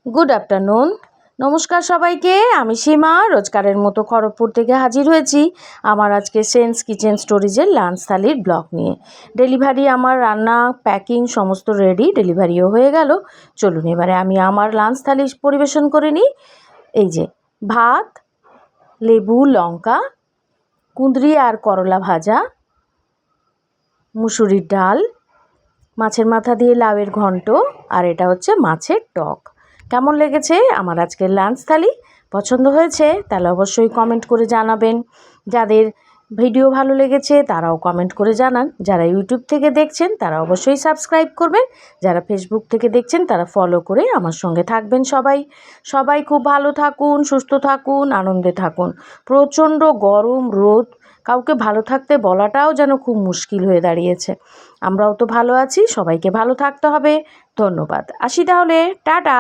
Good afternoon. নমস্কার সবাইকে, আমি সীমা রোজকারের মতো খড়গপুর থেকে হাজির হয়েছি আমার আজকে সেন্স কিচেন স্টোরিজের লাঞ্চ থালির ব্লগ নিয়ে। ডেলিভারি আমার রান্না প্যাকিং সমস্ত রেডি, ডেলিভারিও হয়ে গেল। চলুন এবারে আমি আমার লাঞ্চ থালি পরিবেশন করে নিই। এই যে ভাত, লেবু, লঙ্কা, কুঁদরি আর করলা ভাজা, মুসুরির ডাল, মাছের মাথা দিয়ে লাউয়ের ঘন্ট, আর এটা হচ্ছে মাছের টক। কেমন লেগেছে আমার আজকের লাঞ্চ থালি? পছন্দ হয়েছে? তাহলে অবশ্যই কমেন্ট করে জানাবেন। যাদের ভিডিও ভালো লেগেছে তারাও কমেন্ট করে জানান। যারা ইউটিউব থেকে দেখছেন তারা অবশ্যই সাবস্ক্রাইব করবেন। যারা ফেসবুক থেকে দেখছেন তারা ফলো করে আমার সঙ্গে থাকবেন। সবাই খুব ভালো থাকুন, সুস্থ থাকুন, আনন্দে থাকুন। প্রচণ্ড গরম, রোদ, কাউকে ভালো থাকতে বলাটাও যেন খুব মুশকিল হয়ে দাঁড়িয়েছে। আমরাও তো ভালো আছি, সবাইকে ভালো থাকতে হবে। ধন্যবাদ। আসি তাহলে, টাটা।